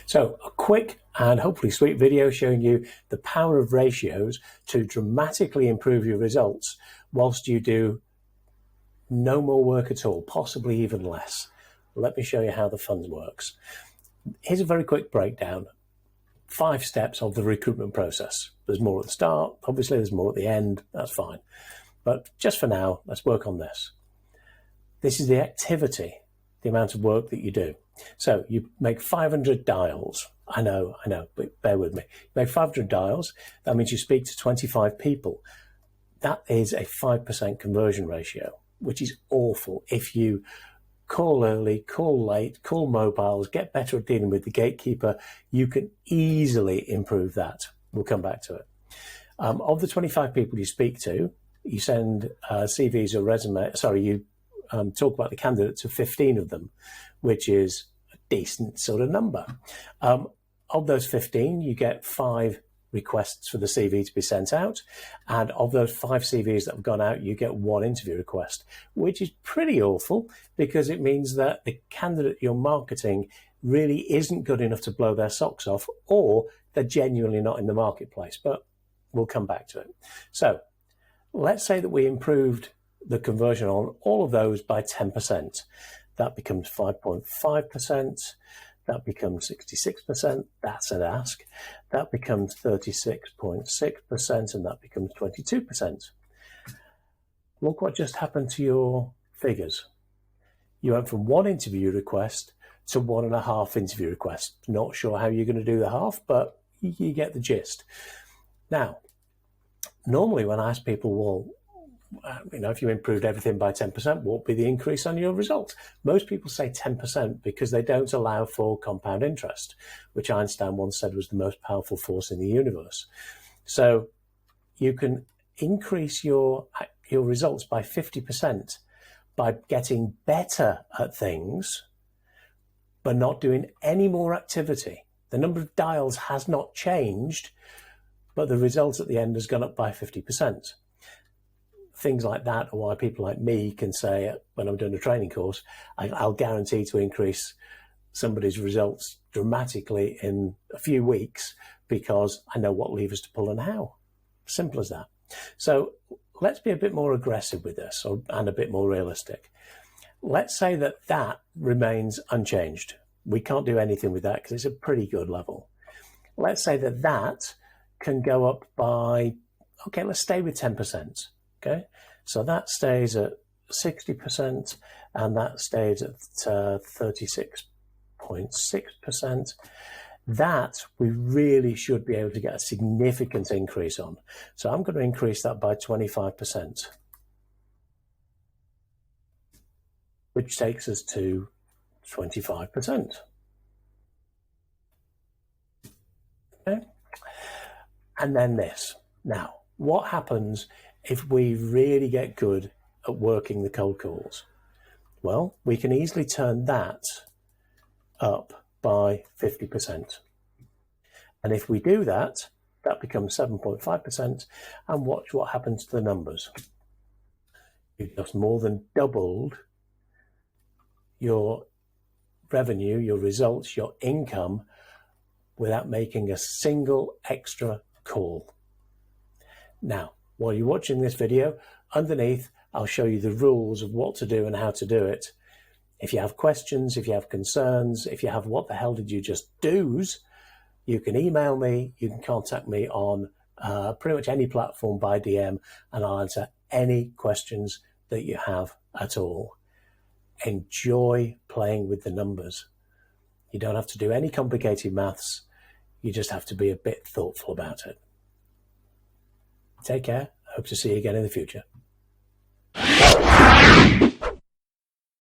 So a quick and hopefully sweet video showing you the power of ratios to dramatically improve your results whilst you do no more work at all, possibly even less. Let me show you how the fund works. Here's a very quick breakdown. 5 steps of the recruitment process. There's more at the start, obviously there's more at the end, that's fine. But just for now, let's work on this. This is the activity, the amount of work that you do. So you make 500 dials. I know, but bear with me. You make 500 dials, that means you speak to 25 people. That is a 5% conversion ratio, which is awful. If you call early, call late, call mobiles, get better at dealing with the gatekeeper, you can easily improve that. We'll come back to it. Of the 25 people you speak to, you send CVs or resume, you talk about the candidate to 15 of them, which is a decent sort of number. Of those 15, you get 5 requests for the CV to be sent out. And of those 5 CVs that have gone out, you get 1 interview request, which is pretty awful because it means that the candidate you're marketing really isn't good enough to blow their socks off, or they're genuinely not in the marketplace, but we'll come back to it. So let's say that we improved the conversion on all of those by 10%. That becomes 5.5%. That becomes 66%. That's an ask. That becomes 36.6%, and that becomes 22%. Look what just happened to your figures. You went from 1 interview request to 1.5 interview requests. Not sure how you're going to do the half, but you get the gist. Now, normally when I ask people, well, if you improved everything by 10%, what would be the increase on your results? Most people say 10% because they don't allow for compound interest, which Einstein once said was the most powerful force in the universe. So you can increase your results by 50% by getting better at things, but not doing any more activity. The number of dials has not changed, but the result at the end has gone up by 50%. Things like that are why people like me can say, when I'm doing a training course, I'll guarantee to increase somebody's results dramatically in a few weeks because I know what levers to pull and how. Simple as that. So let's be a bit more aggressive with this and a bit more realistic. Let's say that remains unchanged. We can't do anything with that because it's a pretty good level. Let's say that can go up by, okay, let's stay with 10%. Okay, so that stays at 60% and that stays at 36.6%. That we really should be able to get a significant increase on. So I'm going to increase that by 25%, which takes us to 25%. Okay, and then this. Now, what happens if we really get good at working the cold calls? Well, we can easily turn that up by 50%. And if we do that, that becomes 7.5%. And watch what happens to the numbers. You've just more than doubled your revenue, your results, your income without making a single extra call. Now, while you're watching this video, underneath, I'll show you the rules of what to do and how to do it. If you have questions, if you have concerns, if you have what the hell did you just do's, you can email me, you can contact me on pretty much any platform by DM, and I'll answer any questions that you have at all. Enjoy playing with the numbers. You don't have to do any complicated maths. You just have to be a bit thoughtful about it. Take care. Hope to see you again in the future.